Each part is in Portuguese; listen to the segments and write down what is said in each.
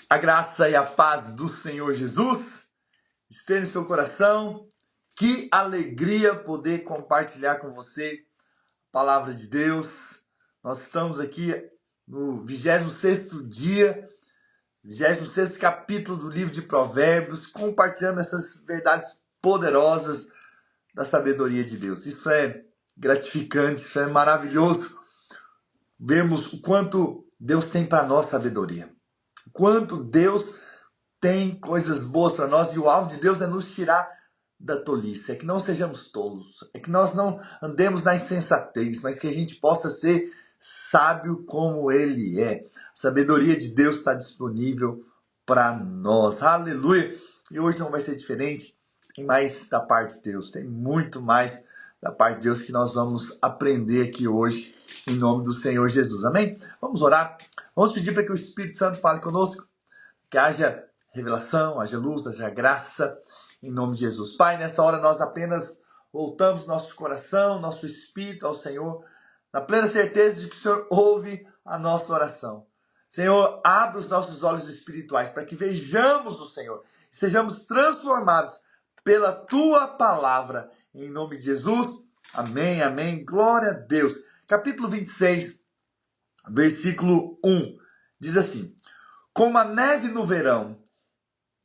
A graça e a paz do Senhor Jesus esteja em seu coração. Que alegria poder compartilhar com você a palavra de Deus. Nós estamos aqui no 26º dia, 26º capítulo do livro de Provérbios, compartilhando essas verdades poderosas da sabedoria de Deus. Isso é gratificante, isso é maravilhoso. Vermos o quanto Deus tem para nós sabedoria. O quanto Deus tem coisas boas para nós e o alvo de Deus é nos tirar da tolice, é que não sejamos tolos, é que nós não andemos na insensatez, mas que a gente possa ser sábio como Ele é. A sabedoria de Deus está disponível para nós, aleluia! E hoje não vai ser diferente, tem mais da parte de Deus, tem muito mais da parte de Deus que nós vamos aprender aqui hoje, em nome do Senhor Jesus, amém? Vamos orar, vamos pedir para que o Espírito Santo fale conosco, que haja revelação, haja luz, haja graça, em nome de Jesus. Pai, nessa hora nós apenas voltamos nosso coração, nosso espírito ao Senhor, na plena certeza de que o Senhor ouve a nossa oração. Senhor, abre os nossos olhos espirituais para que vejamos o Senhor, sejamos transformados pela Tua palavra, em nome de Jesus. Amém, amém, glória a Deus. Capítulo 26, versículo 1, diz assim: como a neve no verão,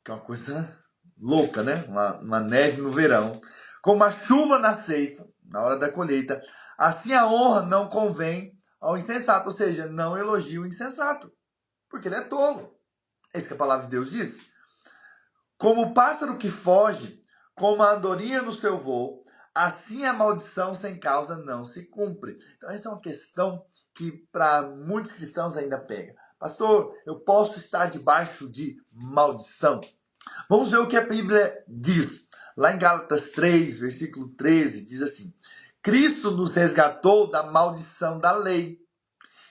que é uma coisa louca, né? Uma neve no verão. Como a chuva na ceifa, na hora da colheita, assim a honra não convém ao insensato. Ou seja, não elogia o insensato, porque ele é tolo. É isso que a palavra de Deus diz. Como o pássaro que foge, como a andorinha no seu voo, assim a maldição sem causa não se cumpre. Então essa é uma questão que para muitos cristãos ainda pega. Pastor, eu posso estar debaixo de maldição? Vamos ver o que a Bíblia diz. Lá em Gálatas 3, versículo 13, diz assim: Cristo nos resgatou da maldição da lei.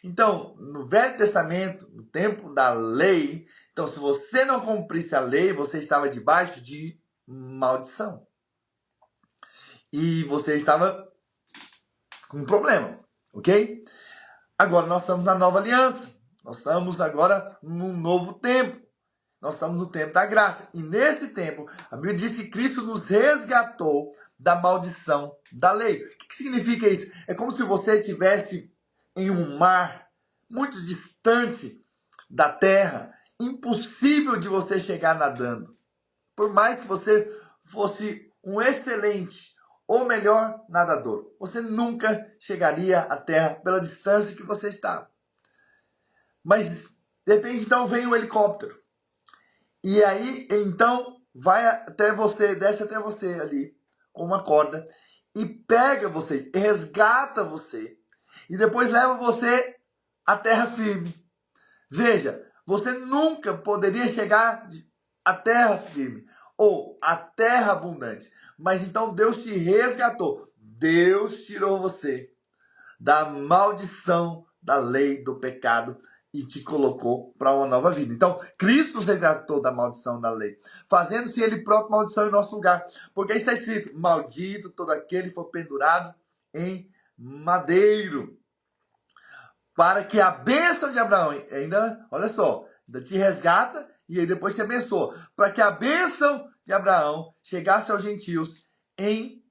Então, no Velho Testamento, no tempo da lei, então se você não cumprisse a lei, você estava debaixo de maldição. E você estava com um problema, ok? Agora nós estamos na nova aliança. Nós estamos agora num novo tempo. Nós estamos no tempo da graça. E nesse tempo, a Bíblia diz que Cristo nos resgatou da maldição da lei. O que significa isso? É como se você estivesse em um mar muito distante da terra, impossível de você chegar nadando. Por mais que você fosse um excelente ou melhor nadador, você nunca chegaria à terra pela distância que você estava. Mas, de repente, então vem um helicóptero. E aí, então, vai até você, desce até você ali, com uma corda, e pega você, resgata você, e depois leva você à terra firme. Veja, você nunca poderia chegar à terra firme, ou à terra abundante. Mas então Deus te resgatou. Deus tirou você da maldição da lei do pecado e te colocou para uma nova vida. Então, Cristo nos resgatou da maldição da lei, fazendo-se Ele próprio maldição em nosso lugar. Porque está escrito: maldito todo aquele que for pendurado em madeiro. Para que a bênção de Abraão, ainda, olha só, ainda te resgata e aí depois te abençoa. Para que a bênção de Abraão chegasse aos gentios em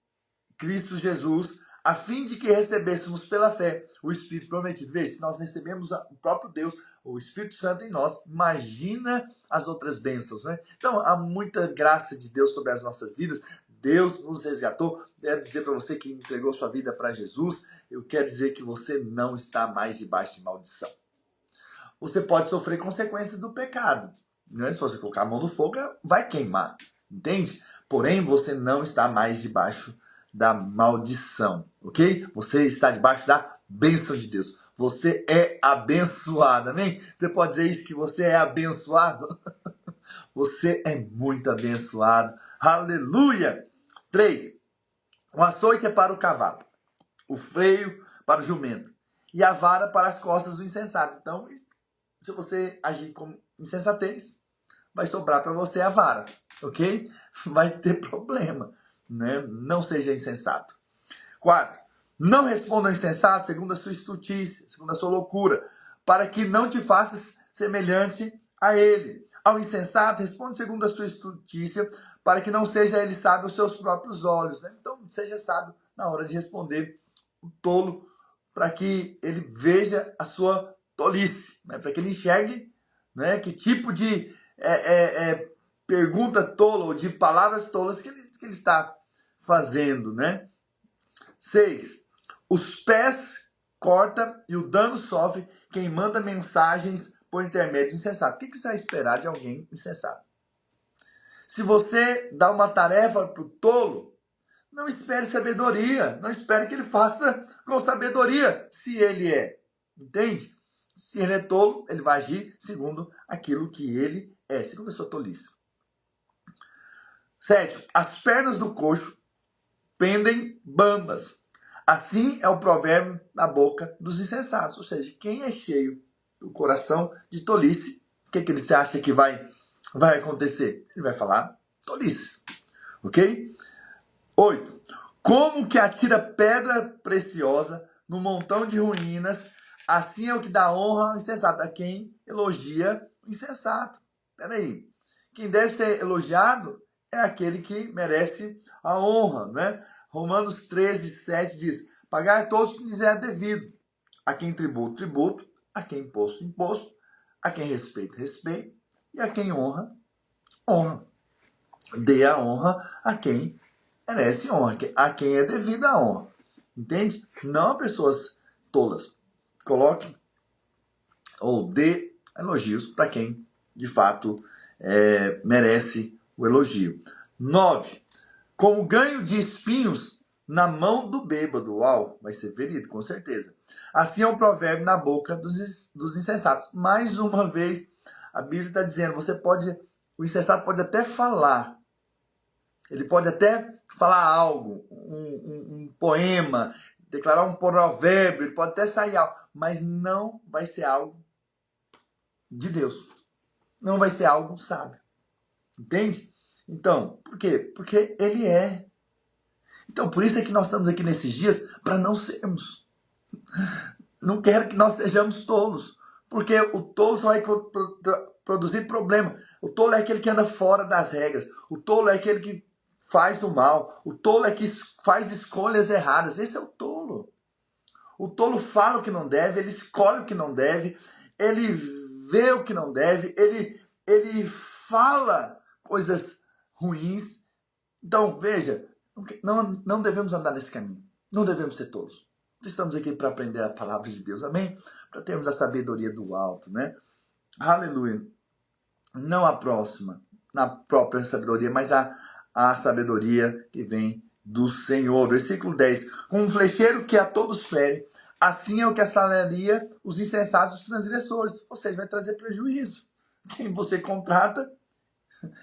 Cristo Jesus, a fim de que recebêssemos pela fé o Espírito prometido. Veja, se nós recebemos o próprio Deus, o Espírito Santo em nós, imagina as outras bênçãos, né? Então, há muita graça de Deus sobre as nossas vidas. Deus nos resgatou. Quero dizer para você que entregou sua vida para Jesus, eu quero dizer que você não está mais debaixo de maldição. Você pode sofrer consequências do pecado. Né? Se você colocar a mão no fogo, vai queimar. Entende? Porém, você não está mais debaixo da maldição, ok? Você está debaixo da bênção de Deus. Você é abençoado, amém? Você pode dizer isso, que você é abençoado? Você é muito abençoado. Aleluia! 3. O açoite é para o cavalo, o freio para o jumento e a vara para as costas do insensato. Então, se você agir com insensatez, vai sobrar para você a vara, ok? Vai ter problema, né? Não seja insensato. 4. Não responda ao insensato segundo a sua estultícia, segundo a sua loucura, para que não te faças semelhante a ele. Ao insensato, responde segundo a sua estultícia, para que não seja ele sábio aos seus próprios olhos. Né? Então, seja sábio na hora de responder o tolo, para que ele veja a sua tolice, né? Para que ele enxergue, né, que tipo de pergunta tola ou de palavras tolas que ele está fazendo. Né? 6. Os pés corta e o dano sofre quem manda mensagens por intermédio de insensato. O que você vai esperar de alguém insensato? Se você dá uma tarefa para o tolo, não espere sabedoria. Não espere que ele faça com sabedoria, se ele é. Entende? Se ele é tolo, ele vai agir segundo aquilo que ele é, segundo a sua tolice. 7. As pernas do coxo pendem bambas. Assim é o provérbio na boca dos insensatos. Ou seja, quem é cheio do coração de tolice, o que ele acha que vai acontecer? Ele vai falar tolice. Ok? 8. Como que atira pedra preciosa no montão de ruínas, assim é o que dá honra ao insensato. A quem elogia o insensato. Peraí. Quem deve ser elogiado é aquele que merece a honra, né? Romanos 13, 7 diz: pagai a todos que lhes é devido. A quem tributo, tributo. A quem imposto, imposto. A quem respeito, respeito. E a quem honra, honra. Dê a honra a quem merece honra, a quem é devida a honra. Entende? Não a pessoas tolas. Coloque ou dê elogios para quem, de fato, merece o elogio. 9. Como ganho de espinhos na mão do bêbado. Uau, vai ser ferido, com certeza. Assim é um provérbio na boca dos insensatos. Mais uma vez, a Bíblia está dizendo, o insensato pode até falar. Ele pode até falar algo, um poema, declarar um provérbio, ele pode até sair algo, mas não vai ser algo de Deus. Não vai ser algo sábio. Entende? Então, por quê? Porque ele é. Então, por isso é que nós estamos aqui nesses dias, para não sermos. Não quero que nós sejamos tolos, porque o tolo só vai produzir problema. O tolo é aquele que anda fora das regras. O tolo é aquele que faz o mal. O tolo é que faz escolhas erradas. Esse é o tolo. O tolo fala o que não deve, ele escolhe o que não deve, ele vê o que não deve, ele fala coisas ruins. Então, veja, não devemos andar nesse caminho. Não devemos ser tolos. Estamos aqui para aprender a palavra de Deus, amém? Para termos a sabedoria do alto, né? Aleluia. Não a próxima, na própria sabedoria, mas a sabedoria que vem do Senhor. Versículo 10. Com um flecheiro que a todos fere, assim é o que assalariaria os insensatos e os transgressores. Ou seja, vai trazer prejuízo. Quem você contrata,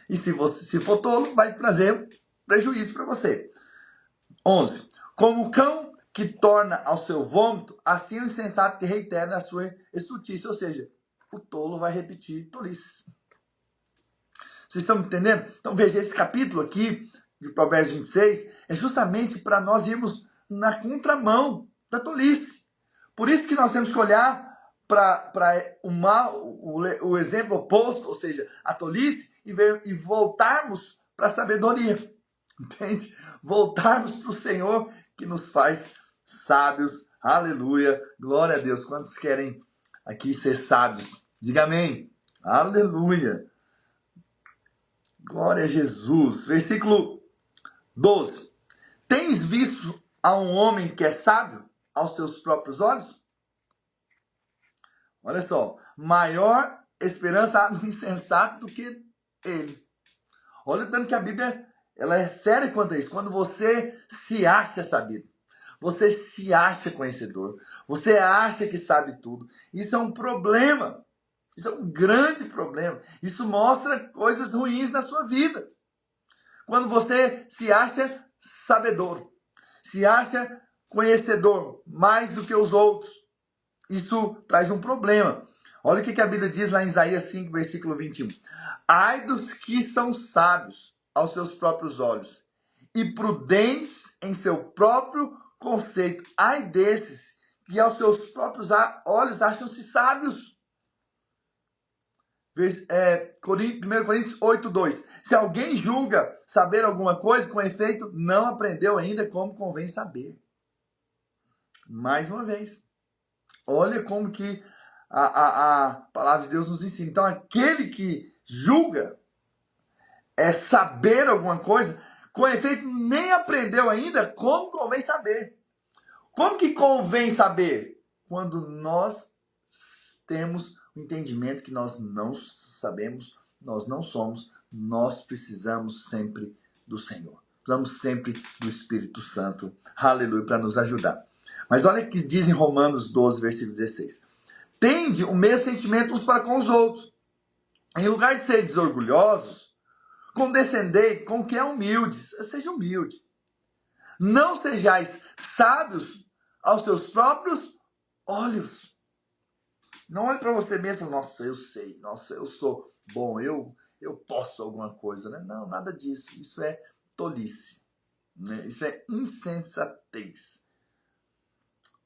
e se for tolo, vai trazer prejuízo para você. 11. Como o cão que torna ao seu vômito, assim é o insensato que reitera a sua estultícia. Ou seja, o tolo vai repetir tolices. Vocês estão entendendo? Então veja, esse capítulo aqui, de Provérbios 26, é justamente para nós irmos na contramão da tolice. Por isso que nós temos que olhar para o mal, o exemplo oposto, ou seja, a tolice, e voltarmos para a sabedoria. Entende? Voltarmos para o Senhor que nos faz sábios. Aleluia. Glória a Deus. Quantos querem aqui ser sábios? Diga amém. Aleluia. Glória a Jesus. Versículo 12. Tens visto a um homem que é sábio aos seus próprios olhos? Olha só. Maior esperança há no insensato do que ele. Olha o tanto que a Bíblia ela é séria quanto a isso. Quando você se acha sabido, você se acha conhecedor, você acha que sabe tudo, isso é um problema. Isso é um grande problema. Isso mostra coisas ruins na sua vida. Quando você se acha sabedor, se acha conhecedor mais do que os outros, isso traz um problema. Olha o que a Bíblia diz lá em Isaías 5, versículo 21. Ai dos que são sábios aos seus próprios olhos e prudentes em seu próprio conceito. Ai desses que aos seus próprios olhos acham-se sábios. 1 Coríntios 8:2. Se alguém julga saber alguma coisa, com efeito, não aprendeu ainda como convém saber. Mais uma vez. Olha como que a palavra de Deus nos ensina. Então, aquele que julga saber alguma coisa, com efeito, nem aprendeu ainda como convém saber. Como que convém saber? Quando nós temos o entendimento que nós não sabemos, nós não somos, nós precisamos sempre do Senhor. Precisamos sempre do Espírito Santo, aleluia, para nos ajudar. Mas olha o que diz em Romanos 12, versículo 16. Tende o mesmo sentimento uns para com os outros. Em lugar de serem orgulhosos, condescendei com quem é humilde. Seja humilde. Não sejais sábios aos seus próprios olhos. Não olhe para você mesmo, nossa, eu sei, nossa, eu sou bom, eu posso alguma coisa, né? Não, nada disso. Isso é tolice, né? Isso é insensatez.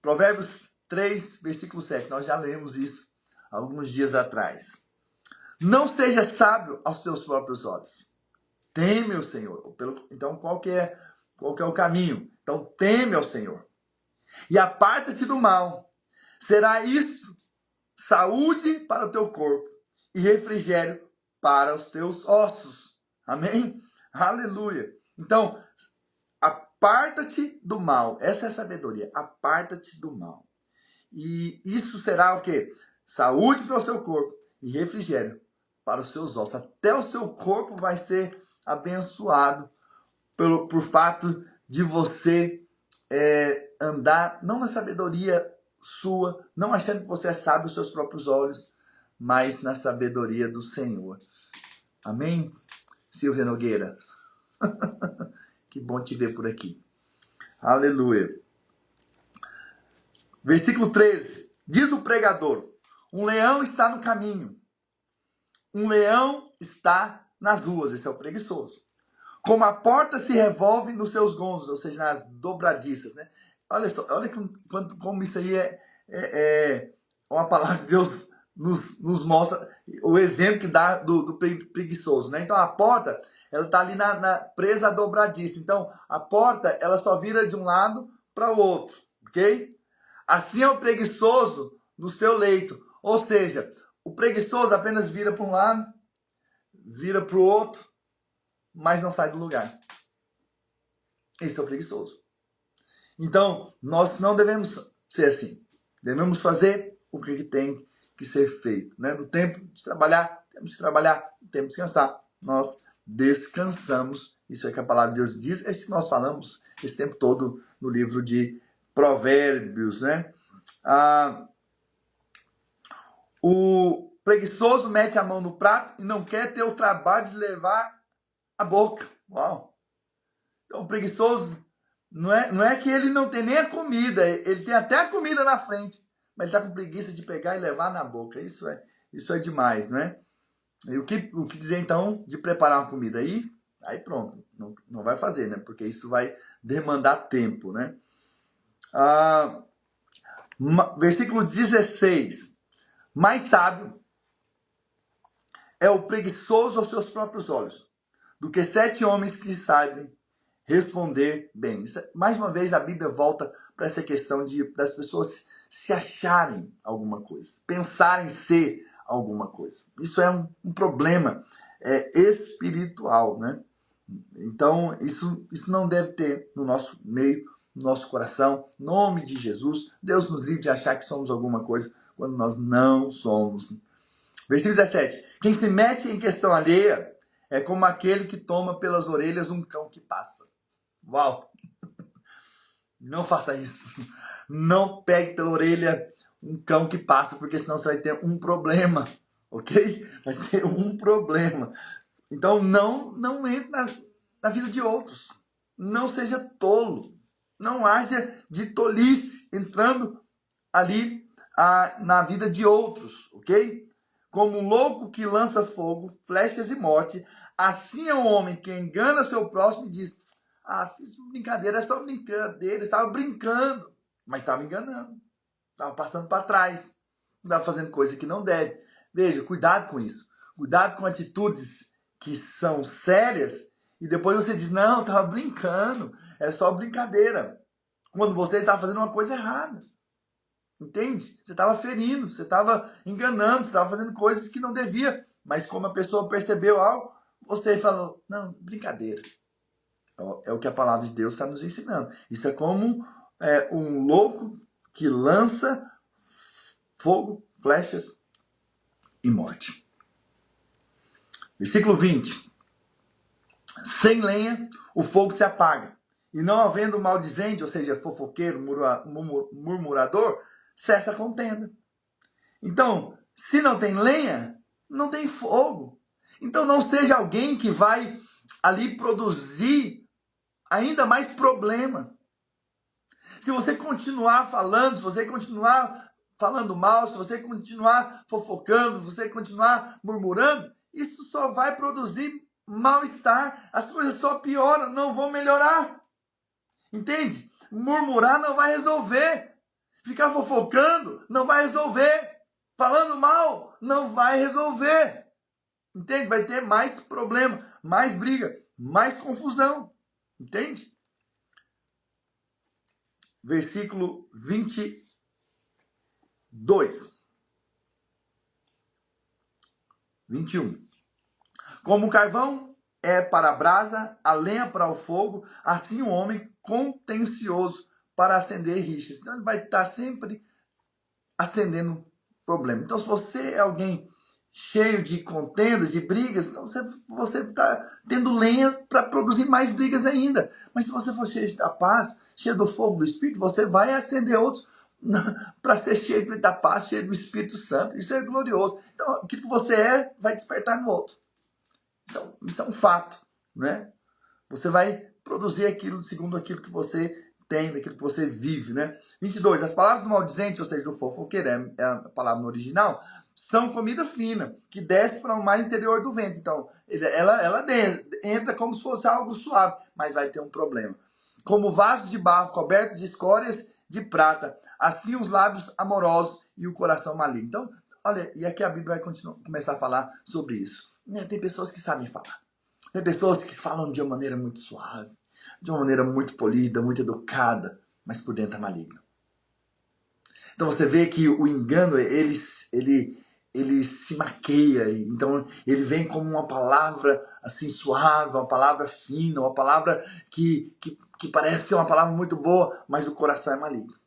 Provérbios 3, versículo 7. Nós já lemos isso alguns dias atrás. Não seja sábio aos seus próprios olhos. Teme o Senhor. Então, qual que é o caminho? Então, teme ao Senhor. E aparta-te do mal. Será isso saúde para o teu corpo e refrigério para os teus ossos. Amém? Aleluia. Então, aparta-te do mal. Essa é a sabedoria. Aparta-te do mal. E isso será o quê? Saúde para o seu corpo e refrigério para os seus ossos. Até o seu corpo vai ser abençoado por fato de você andar, não na sabedoria sua, não achando que você é sábio aos seus próprios olhos, mas na sabedoria do Senhor. Amém? Silvia Nogueira. Que bom te ver por aqui. Aleluia. Versículo 13. Diz o pregador: um leão está no caminho. Um leão está nas ruas. Esse é o preguiçoso. Como a porta se revolve nos seus gonzos, ou seja, nas dobradiças, né? Olha só, olha como isso aí é uma palavra de Deus nos mostra o exemplo que dá do preguiçoso, né? Então a porta, ela está ali presa à dobradiça. Então a porta, ela só vira de um lado para o outro, ok? Assim é o preguiçoso no seu leito. Ou seja, o preguiçoso apenas vira para um lado, vira para o outro, mas não sai do lugar. Esse é o preguiçoso. Então, nós não devemos ser assim. Devemos fazer o que tem que ser feito, né? No tempo de trabalhar, temos que trabalhar. No tempo de descansar, nós descansamos. Isso é que a palavra de Deus diz. É isso que nós falamos esse tempo todo no livro de Provérbios, né? O preguiçoso mete a mão no prato e não quer ter o trabalho de levar a boca. Uau! Então, o preguiçoso não é que ele não tem nem a comida, ele tem até a comida na frente, mas ele está com preguiça de pegar e levar na boca. Isso é demais, não é? E o que dizer então de preparar uma comida aí pronto, não vai fazer, né? Porque isso vai demandar tempo, né? Versículo 16. Mais sábio é o preguiçoso aos seus próprios olhos do que 7 homens que sabem responder bem. Mais uma vez a Bíblia volta para essa questão das pessoas se acharem alguma coisa, pensarem ser alguma coisa. Isso é um problema espiritual, né? Então isso não deve ter no nosso meio, no nosso coração. Em nome de Jesus, Deus nos livre de achar que somos alguma coisa quando nós não somos. Versículo 17. Quem se mete em questão alheia é como aquele que toma pelas orelhas um cão que passa. Uau! Não faça isso. Não pegue pela orelha um cão que passa, porque senão você vai ter um problema, ok? Vai ter um problema. Então não entre na vida de outros. Não seja tolo. Não haja de tolice entrando ali na vida de outros, ok? Como um louco que lança fogo, flechas e morte, assim é o homem que engana seu próximo e diz: fiz brincadeira, é só brincadeira, estava brincando, mas estava enganando, estava passando para trás, estava fazendo coisa que não deve. Veja, cuidado com isso. Cuidado com atitudes que são sérias e depois você diz, não, estava brincando, é só brincadeira. Quando você estava fazendo uma coisa errada. Entende? Você estava ferindo, você estava enganando, você estava fazendo coisas que não devia. Mas como a pessoa percebeu algo, você falou, não, brincadeira. É o que a palavra de Deus está nos ensinando. Isso é como um louco que lança fogo, flechas e morte. Versículo 20. Sem lenha, o fogo se apaga. E não havendo maldizente, ou seja, fofoqueiro, murmurador, cessa a contenda. Então, se não tem lenha, não tem fogo. Então não seja alguém que vai ali produzir ainda mais problema. Se você continuar falando, se você continuar falando mal, se você continuar fofocando, se você continuar murmurando, isso só vai produzir mal-estar. As coisas só pioram, não vão melhorar. Entende? Murmurar não vai resolver. Ficar fofocando não vai resolver. Falando mal não vai resolver. Entende? Vai ter mais problema, mais briga, mais confusão. Entende? Versículo 22. 21. Como o carvão é para a brasa, a lenha para o fogo, assim o homem contencioso para acender rixas. Então ele vai estar sempre acendendo problema. Então se você é alguém cheio de contendas, de brigas, então você está tendo lenha para produzir mais brigas ainda. Mas se você for cheio da paz, cheio do fogo do Espírito, você vai acender outros para ser cheio da paz, cheio do Espírito Santo. Isso é glorioso. Então, aquilo que você é, vai despertar no outro. Isso é um fato, né? Você vai produzir aquilo segundo aquilo que você tem, daquilo que você vive, né? 22. As palavras do maldizente, ou seja, do fofoqueiro, é a palavra no original, são comida fina, que desce para o mais interior do ventre. Então, ela entra como se fosse algo suave, mas vai ter um problema. Como vaso de barro coberto de escórias de prata, assim os lábios amorosos e o coração maligno. Então, olha, e aqui a Bíblia vai começar a falar sobre isso. Tem pessoas que sabem falar. Tem pessoas que falam de uma maneira muito suave, de uma maneira muito polida, muito educada, mas por dentro é maligno. Então você vê que o engano, ele se maqueia. Então ele vem como uma palavra assim suave, uma palavra fina, uma palavra que parece que é uma palavra muito boa, mas o coração é maligno.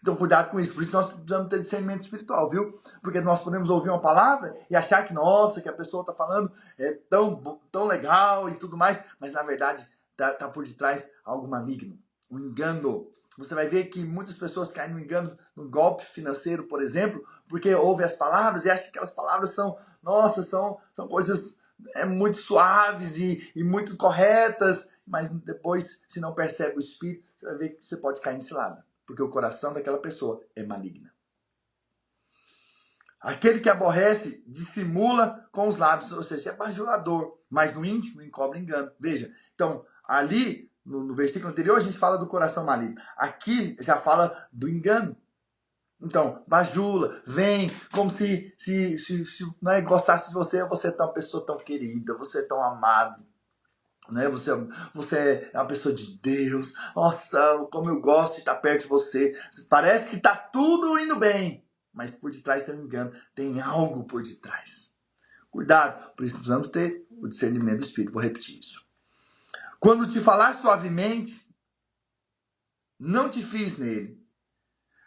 Então cuidado com isso, por isso nós precisamos ter discernimento espiritual, viu? Porque nós podemos ouvir uma palavra e achar que, nossa, que a pessoa está falando é tão legal e tudo mais, mas na verdade tá por detrás algo maligno, um engano. Você vai ver que muitas pessoas caem no engano, no golpe financeiro, por exemplo, porque ouvem as palavras e acham que aquelas palavras são, nossa, são coisas muito suaves e muito corretas, mas depois, se não percebe o espírito, você vai ver que você pode cair nesse lado. Porque o coração daquela pessoa é maligno. Aquele que aborrece dissimula com os lábios, ou seja, é bajulador, mas no íntimo encobre engano. Veja, então, ali no versículo anterior a gente fala do coração maligno. Aqui já fala do engano. Então, bajula, vem, como se gostasse de você, você é uma pessoa tão querida, você é tão amado. Né? Você é uma pessoa de Deus. Nossa, como eu gosto de estar perto de você. Parece que está tudo indo bem, mas por detrás tem um engano, tem algo por detrás. Cuidado, por isso precisamos ter o discernimento do Espírito. Vou repetir isso. Quando te falar suavemente, não te fies nele,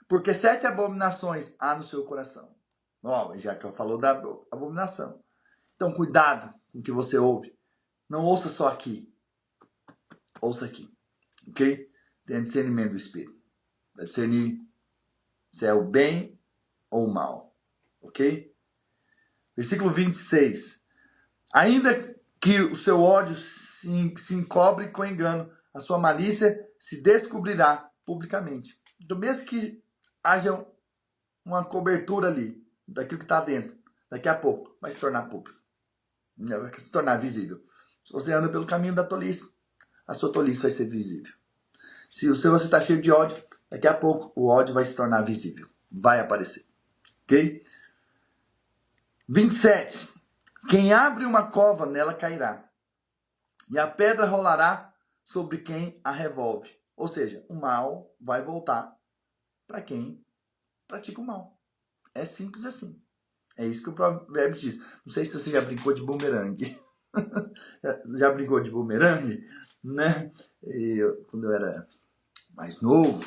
porque 7 abominações há no seu coração. Já que eu falou da abominação. Então cuidado com o que você ouve. Não ouça só aqui. Ouça aqui, ok? Tem discernimento do Espírito. Vai discernir se é o bem ou o mal, ok? Versículo 26. Ainda que o seu ódio se encobre com engano, a sua malícia se descobrirá publicamente. Então, mesmo que haja uma cobertura ali, daquilo que está dentro, daqui a pouco vai se tornar público. Vai se tornar visível. Se você anda pelo caminho da tolice, a sua tolice vai ser visível. Se você está cheio de ódio, daqui a pouco o ódio vai se tornar visível. Vai aparecer. Ok? 27. Quem abre uma cova, nela cairá, e a pedra rolará sobre quem a revolve. Ou seja, o mal vai voltar para quem pratica o mal. É simples assim. É isso que o provérbio diz. Não sei se você já brincou de bumerangue. Já brincou de bumerangue? Né? Quando eu era mais novo,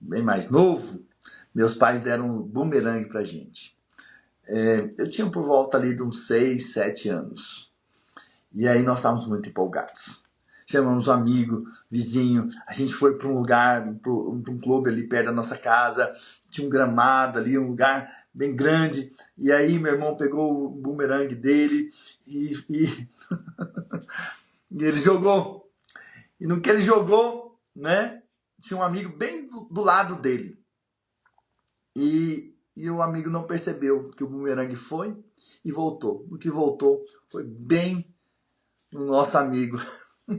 bem mais novo, meus pais deram um bumerangue pra gente. Eu tinha por volta ali de uns 6, 7 anos. E aí nós estávamos muito empolgados. Chamamos um amigo, vizinho, a gente foi para um lugar, para um clube ali perto da nossa casa, tinha um gramado ali, um lugar bem grande. E aí meu irmão pegou o bumerangue dele e e ele jogou. E no que ele jogou, né, tinha um amigo bem do lado dele. E o amigo não percebeu que o bumerangue foi e voltou. No que voltou, foi bem no nosso amigo.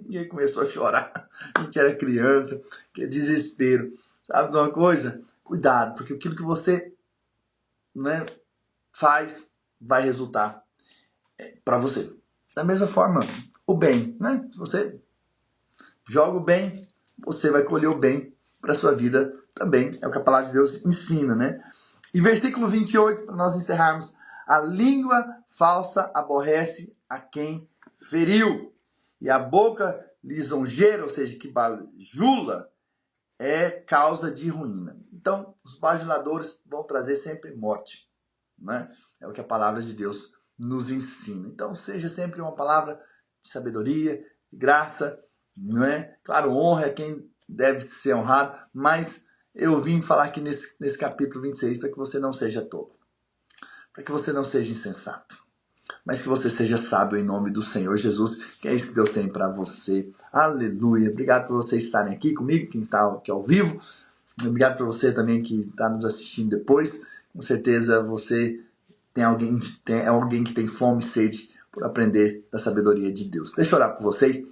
E ele começou a chorar. A gente era criança, que desespero. Sabe de uma coisa? Cuidado, porque aquilo que você, né, faz vai resultar para você. Da mesma forma, o bem, né? Se você joga o bem, você vai colher o bem para sua vida também. É o que a palavra de Deus ensina, né? E versículo 28, para nós encerrarmos. A língua falsa aborrece a quem feriu, e a boca lisonjeira, ou seja, que bajula, é causa de ruína. Então, os bajuladores vão trazer sempre morte, né? É o que a palavra de Deus nos ensina. Então, seja sempre uma palavra de sabedoria, de graça, não é? Claro, honra é quem deve ser honrado, mas eu vim falar aqui nesse capítulo 26 para que você não seja tolo, para que você não seja insensato, mas que você seja sábio em nome do Senhor Jesus, que é isso que Deus tem para você. Aleluia. Obrigado por vocês estarem aqui comigo, quem está aqui ao vivo. Obrigado por você também que está nos assistindo depois. Com certeza você é alguém que tem fome e sede por aprender da sabedoria de Deus. Deixa eu orar por vocês.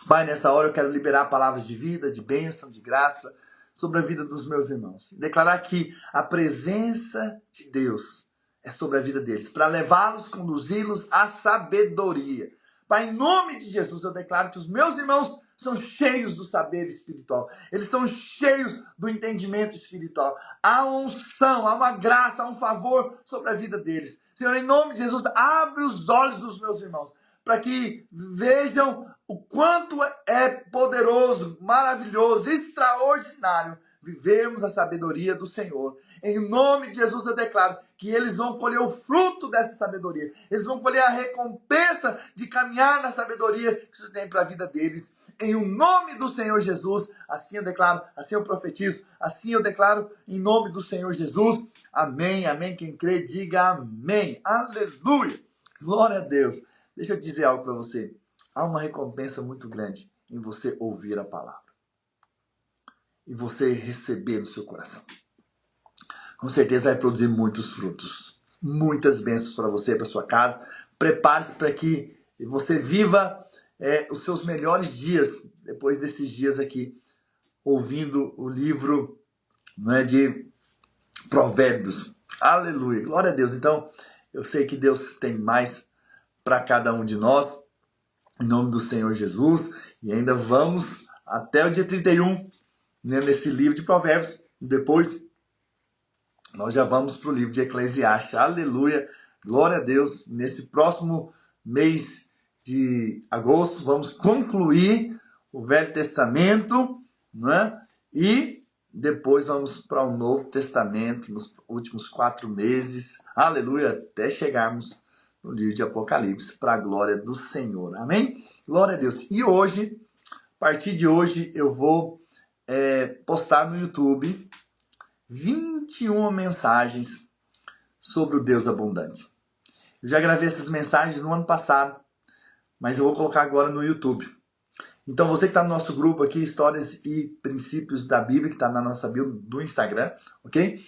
Pai, nessa hora eu quero liberar palavras de vida, de bênção, de graça sobre a vida dos meus irmãos. Declarar que a presença de Deus é sobre a vida deles, para levá-los, conduzi-los à sabedoria. Pai, em nome de Jesus, eu declaro que os meus irmãos são cheios do saber espiritual. Eles são cheios do entendimento espiritual. Há uma unção, há uma graça, há um favor sobre a vida deles. Senhor, em nome de Jesus, abre os olhos dos meus irmãos, para que vejam o quanto é poderoso, maravilhoso, extraordinário vivermos a sabedoria do Senhor. Em nome de Jesus eu declaro que eles vão colher o fruto dessa sabedoria. Eles vão colher a recompensa de caminhar na sabedoria que isso tem para a vida deles. Em nome do Senhor Jesus, assim eu declaro, assim eu profetizo, assim eu declaro em nome do Senhor Jesus. Amém, amém. Quem crê, diga amém. Aleluia. Glória a Deus. Deixa eu dizer algo para você. Há uma recompensa muito grande em você ouvir a palavra. E você receber no seu coração. Com certeza vai produzir muitos frutos. Muitas bênçãos para você, para sua casa. Prepare-se para que você viva os seus melhores dias, depois desses dias aqui, ouvindo o livro, né, de Provérbios. Aleluia. Glória a Deus. Então, eu sei que Deus tem mais para cada um de nós. Em nome do Senhor Jesus. E ainda vamos até o dia 31, né, nesse livro de Provérbios. Depois nós já vamos para o livro de Eclesiastes. Aleluia. Glória a Deus. Nesse próximo mês de agosto, vamos concluir o Velho Testamento, né? E depois vamos para o Novo Testamento nos últimos 4 meses. Aleluia. Até chegarmos no livro de Apocalipse, para a glória do Senhor. Amém? Glória a Deus. E hoje, a partir de hoje, eu vou postar no YouTube 21 mensagens sobre o Deus abundante. Eu já gravei essas mensagens no ano passado, mas eu vou colocar agora no YouTube. Então, você que está no nosso grupo aqui, Histórias e Princípios da Bíblia, que está na nossa bio do Instagram, ok?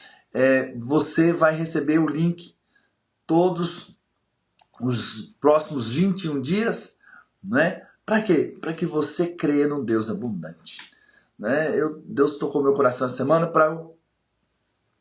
Você vai receber o link todos os próximos 21 dias, né? Para quê? Para que você creia num Deus abundante. Né? Deus tocou meu coração essa semana para eu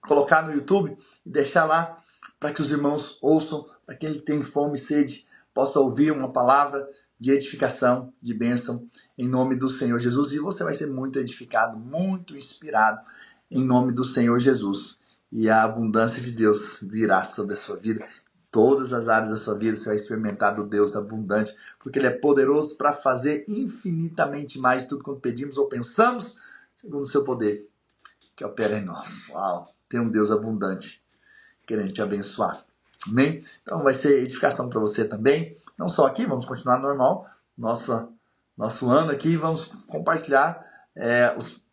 colocar no YouTube e deixar lá para que os irmãos ouçam para aquele que tem fome e sede possa ouvir uma palavra de edificação, de bênção, em nome do Senhor Jesus. E você vai ser muito edificado, muito inspirado, em nome do Senhor Jesus. E a abundância de Deus virá sobre a sua vida. Todas as áreas da sua vida você vai experimentar do Deus abundante, porque Ele é poderoso para fazer infinitamente mais tudo quanto pedimos ou pensamos, segundo o seu poder, que opera em nós. Uau! Tem um Deus abundante querendo te abençoar. Amém? Então vai ser edificação para você também. Não só aqui, vamos continuar normal. Nosso ano aqui, vamos compartilhar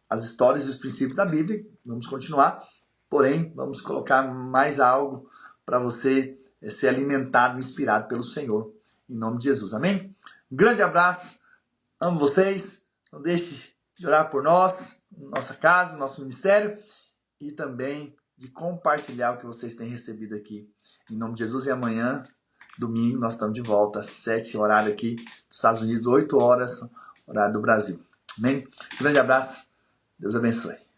as histórias e os princípios da Bíblia. Vamos continuar. Porém, vamos colocar mais algo para você ser alimentado, inspirado pelo Senhor. Em nome de Jesus. Amém? Um grande abraço. Amo vocês. Não deixe de orar por nós, nossa casa, nosso ministério. E também de compartilhar o que vocês têm recebido aqui. Em nome de Jesus. E amanhã, domingo, nós estamos de volta às 7 horário aqui dos Estados Unidos, 8 horas, horário do Brasil. Amém? Grande abraço. Deus abençoe.